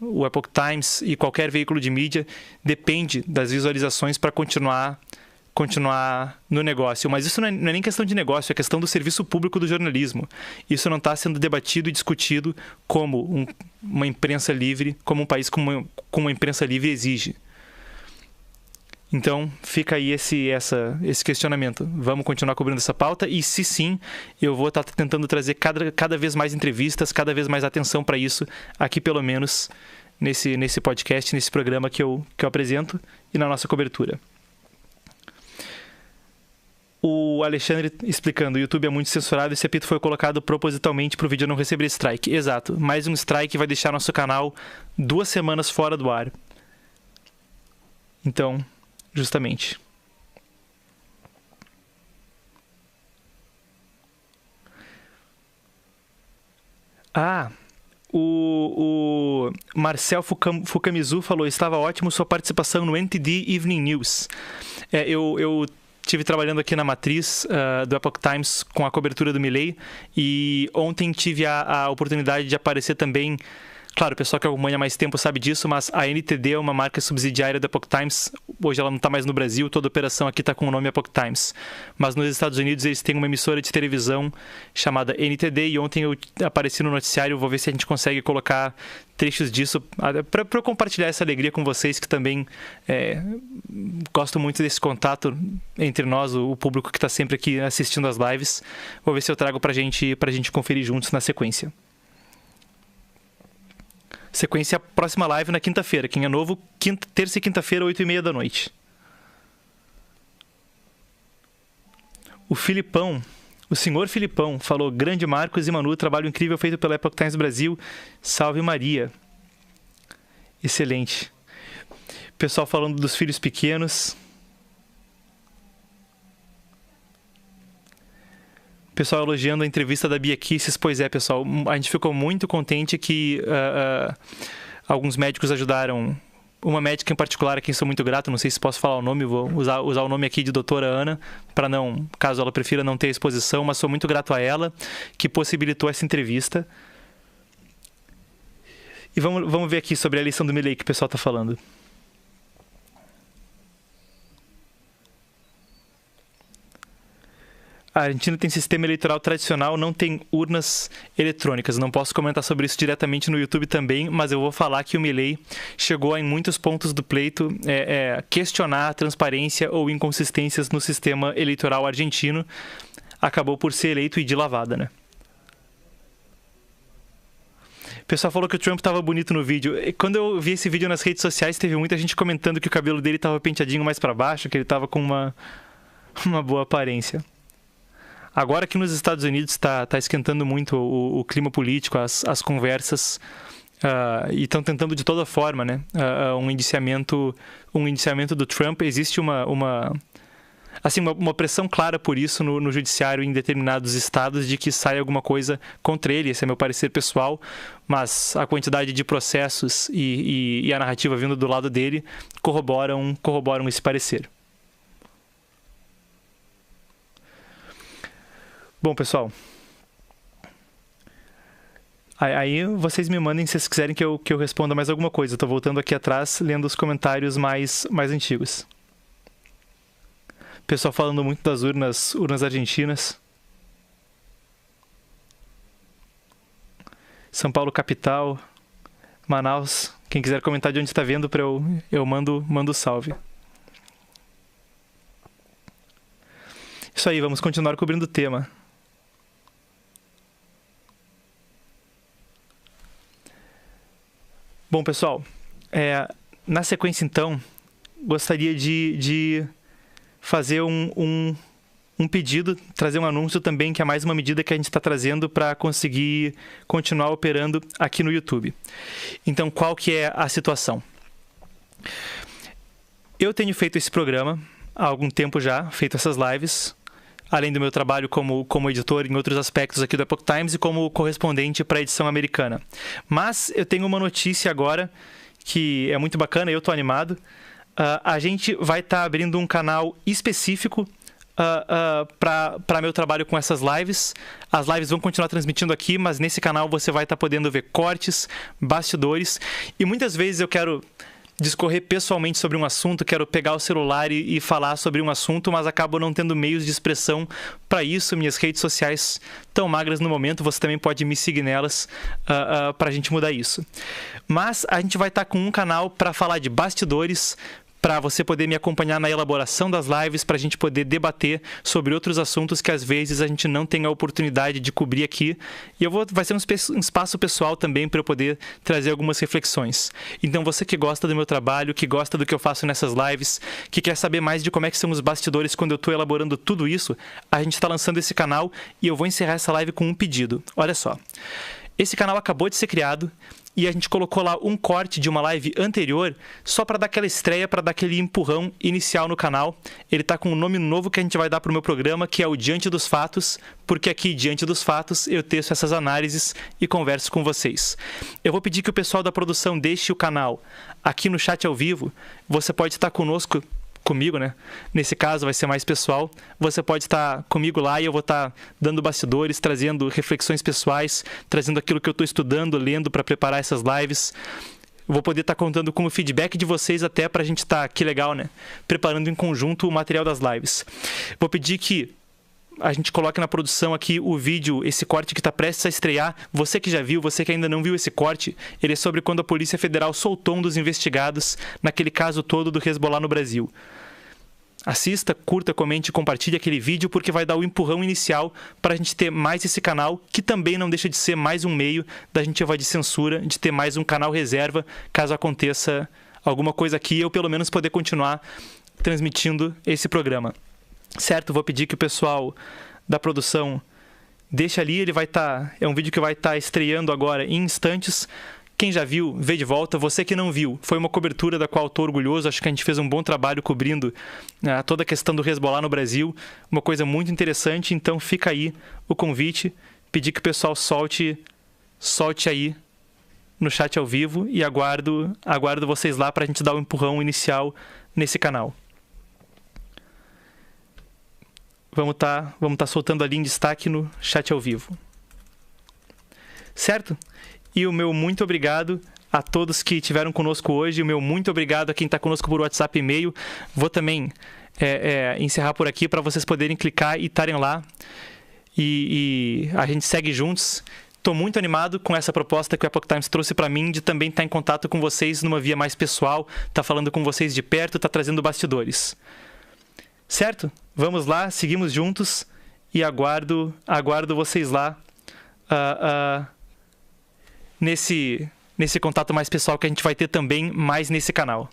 o Epoch Times e qualquer veículo de mídia depende das visualizações para continuar no negócio. Mas isso não é nem questão de negócio, é questão do serviço público do jornalismo. Isso não está sendo debatido e discutido como uma imprensa livre, como um país com uma imprensa livre exige. Então, fica aí esse questionamento. Vamos continuar cobrindo essa pauta? E se sim, eu vou estar tentando trazer cada vez mais entrevistas, cada vez mais atenção para isso, aqui pelo menos nesse podcast, nesse programa que eu apresento e na nossa cobertura. O Alexandre explicando, o YouTube é muito censurado, esse apito foi colocado propositalmente para o vídeo não receber strike. Exato, mais um strike vai deixar nosso canal 2 semanas fora do ar. Então, justamente. O Marcel Fukamizu falou, estava ótimo sua participação no NTD Evening News. Eu estive trabalhando aqui na matriz do Epoch Times com a cobertura do Milley e ontem tive a oportunidade de aparecer também. Claro, o pessoal que acompanha mais tempo sabe disso, mas a NTD é uma marca subsidiária da Epoch Times. Hoje ela não está mais no Brasil, toda a operação aqui está com o nome Epoch Times. Mas nos Estados Unidos eles têm uma emissora de televisão chamada NTD e ontem eu apareci no noticiário, vou ver se a gente consegue colocar trechos disso para eu compartilhar essa alegria com vocês que também gosto muito desse contato entre nós, o público que está sempre aqui assistindo as lives. Vou ver se eu trago para a gente conferir juntos na sequência. Sequência próxima live na quinta-feira. Quem é novo, terça e quinta-feira, 8h30 da noite. O Filipão, o senhor Filipão, falou: grande Marcos e Manu, trabalho incrível feito pela Epoch Times Brasil. Salve Maria. Excelente. Pessoal falando dos filhos pequenos. Pessoal elogiando a entrevista da Bia Kisses. Pois é, pessoal, a gente ficou muito contente que alguns médicos ajudaram. Uma médica em particular a quem sou muito grato, não sei se posso falar o nome, vou usar o nome aqui de doutora Ana, para não, caso ela prefira não ter exposição, mas sou muito grato a ela, que possibilitou essa entrevista. E vamos ver aqui sobre a eleição do Milley que o pessoal está falando. A Argentina tem sistema eleitoral tradicional, não tem urnas eletrônicas. Não posso comentar sobre isso diretamente no YouTube também, mas eu vou falar que o Milley chegou em muitos pontos do pleito questionar a transparência ou inconsistências no sistema eleitoral argentino. Acabou por ser eleito e de lavada, né? O pessoal falou que o Trump estava bonito no vídeo. Quando eu vi esse vídeo nas redes sociais, teve muita gente comentando que o cabelo dele estava penteadinho mais para baixo, que ele estava com uma boa aparência. Agora que nos Estados Unidos está esquentando muito o clima político, as conversas, e estão tentando de toda forma, né, um indiciamento do Trump. Existe uma pressão clara por isso no judiciário em determinados estados de que saia alguma coisa contra ele. Esse é meu parecer pessoal, mas a quantidade de processos e a narrativa vindo do lado dele corroboram esse parecer. Bom, pessoal, aí vocês me mandem se vocês quiserem que eu responda mais alguma coisa. Estou voltando aqui atrás, lendo os comentários mais antigos. Pessoal falando muito das urnas argentinas. São Paulo capital, Manaus. Quem quiser comentar de onde está vendo, eu mando salve. Isso aí, vamos continuar cobrindo o tema. Bom, pessoal, na sequência, então, gostaria de fazer um pedido, trazer um anúncio também, que é mais uma medida que a gente está trazendo para conseguir continuar operando aqui no YouTube. Então, qual que é a situação? Eu tenho feito esse programa há algum tempo já, feito essas lives, além do meu trabalho como editor em outros aspectos aqui do Epoch Times e como correspondente para a edição americana. Mas eu tenho uma notícia agora que é muito bacana, eu estou animado. A gente vai estar abrindo um canal específico para meu trabalho com essas lives. As lives vão continuar transmitindo aqui, mas nesse canal você vai estar podendo ver cortes, bastidores, e muitas vezes eu quero discorrer pessoalmente sobre um assunto, quero pegar o celular e falar sobre um assunto, mas acabo não tendo meios de expressão para isso. Minhas redes sociais estão magras no momento, você também pode me seguir nelas para a gente mudar isso. Mas a gente vai estar com um canal para falar de bastidores, para você poder me acompanhar na elaboração das lives, para a gente poder debater sobre outros assuntos que às vezes a gente não tem a oportunidade de cobrir aqui. E vai ser um espaço pessoal também para eu poder trazer algumas reflexões. Então você que gosta do meu trabalho, que gosta do que eu faço nessas lives, que quer saber mais de como é que são os bastidores quando eu estou elaborando tudo isso, a gente está lançando esse canal e eu vou encerrar essa live com um pedido. Olha só, esse canal acabou de ser criado e a gente colocou lá um corte de uma live anterior só para dar aquela estreia, para dar aquele empurrão inicial no canal. Ele está com um nome novo que a gente vai dar para o meu programa, que é o Diante dos Fatos, porque aqui, Diante dos Fatos, eu teço essas análises e converso com vocês. Eu vou pedir que o pessoal da produção deixe o canal aqui no chat ao vivo. Você pode estar comigo, né? Nesse caso vai ser mais pessoal. Você pode estar comigo lá e eu vou estar dando bastidores, trazendo reflexões pessoais, trazendo aquilo que eu estou estudando, lendo para preparar essas lives. Vou poder estar contando com o feedback de vocês até para a gente estar, que legal, né? Preparando em conjunto o material das lives. Vou pedir que a gente coloque na produção aqui o vídeo, esse corte que está prestes a estrear. Você que já viu, você que ainda não viu esse corte, ele é sobre quando a Polícia Federal soltou um dos investigados naquele caso todo do Hezbollah no Brasil. Assista, curta, comente e compartilhe aquele vídeo, porque vai dar o empurrão inicial para a gente ter mais esse canal, que também não deixa de ser mais um meio da gente evadir censura, de ter mais um canal reserva, caso aconteça alguma coisa aqui, eu pelo menos poder continuar transmitindo esse programa. Certo? Vou pedir que o pessoal da produção deixe ali, ele vai estar... é um vídeo que vai estar estreando agora em instantes. Quem já viu, vê de volta. Você que não viu, foi uma cobertura da qual estou orgulhoso. Acho que a gente fez um bom trabalho cobrindo toda a questão do Hezbollah no Brasil. Uma coisa muito interessante. Então fica aí o convite. Pedir que o pessoal solte aí no chat ao vivo. E aguardo vocês lá para a gente dar o empurrão inicial nesse canal. Vamos tá soltando ali em destaque no chat ao vivo. Certo? E o meu muito obrigado a todos que estiveram conosco hoje. O meu muito obrigado a quem está conosco por WhatsApp e e-mail. Vou também encerrar por aqui para vocês poderem clicar e estarem lá. E a gente segue juntos. Estou muito animado com essa proposta que o Epoch Times trouxe para mim, de também estar em contato com vocês numa via mais pessoal, estar falando com vocês de perto, estar trazendo bastidores. Certo? Vamos lá, seguimos juntos e aguardo vocês lá nesse contato mais pessoal que a gente vai ter também mais nesse canal.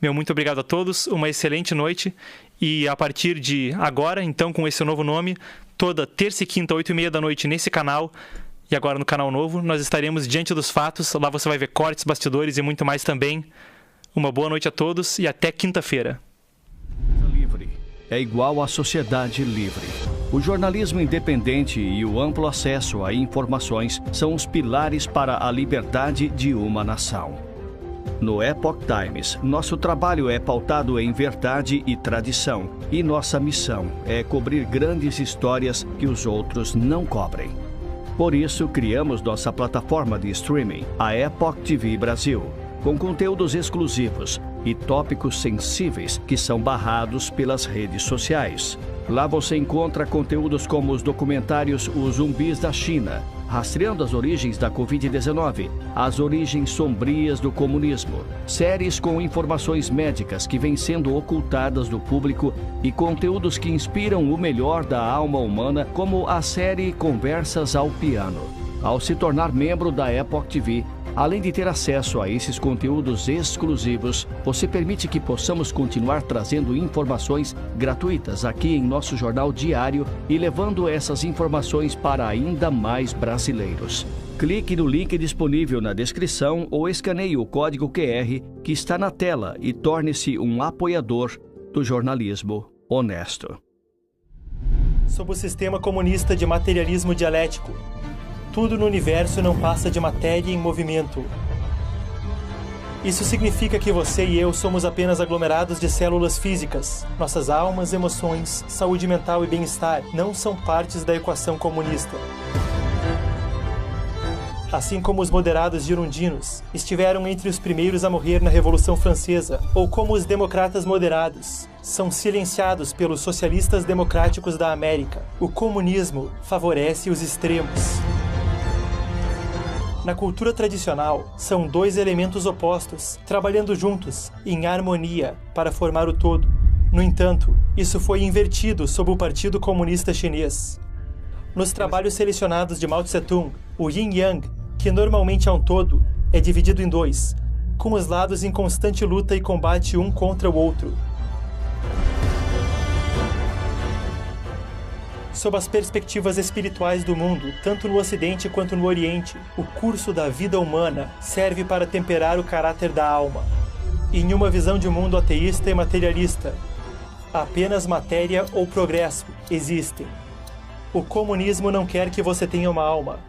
Meu muito obrigado a todos, uma excelente noite e a partir de agora, então com esse novo nome, toda terça e quinta, 8h30 da noite nesse canal e agora no canal novo, nós estaremos Diante dos Fatos, lá você vai ver cortes, bastidores e muito mais também. Uma boa noite a todos e até quinta-feira. É igual à sociedade livre. O jornalismo independente e o amplo acesso a informações são os pilares para a liberdade de uma nação. No Epoch Times, nosso trabalho é pautado em verdade e tradição, e nossa missão é cobrir grandes histórias que os outros não cobrem. Por isso, criamos nossa plataforma de streaming, a Epoch TV Brasil, com conteúdos exclusivos e tópicos sensíveis que são barrados pelas redes sociais. Lá você encontra conteúdos como os documentários Os Zumbis da China, rastreando as origens da Covid-19, as origens sombrias do comunismo, séries com informações médicas que vêm sendo ocultadas do público e conteúdos que inspiram o melhor da alma humana, como a série Conversas ao Piano. Ao se tornar membro da Epoch TV, além de ter acesso a esses conteúdos exclusivos, você permite que possamos continuar trazendo informações gratuitas aqui em nosso jornal diário e levando essas informações para ainda mais brasileiros. Clique no link disponível na descrição ou escaneie o código QR que está na tela e torne-se um apoiador do jornalismo honesto. Sob o sistema comunista de materialismo dialético, tudo no universo não passa de matéria em movimento. Isso significa que você e eu somos apenas aglomerados de células físicas. Nossas almas, emoções, saúde mental e bem-estar não são partes da equação comunista. Assim como os moderados girondinos estiveram entre os primeiros a morrer na Revolução Francesa, ou como os democratas moderados são silenciados pelos socialistas democráticos da América, o comunismo favorece os extremos. Na cultura tradicional, são dois elementos opostos, trabalhando juntos, em harmonia, para formar o todo. No entanto, isso foi invertido sob o Partido Comunista Chinês. Nos trabalhos selecionados de Mao Tse-tung, o Yin-Yang, que normalmente é um todo, é dividido em dois, com os lados em constante luta e combate um contra o outro. Sob as perspectivas espirituais do mundo, tanto no Ocidente quanto no Oriente, o curso da vida humana serve para temperar o caráter da alma. Em uma visão de mundo ateísta e materialista, apenas matéria ou progresso existem. O comunismo não quer que você tenha uma alma.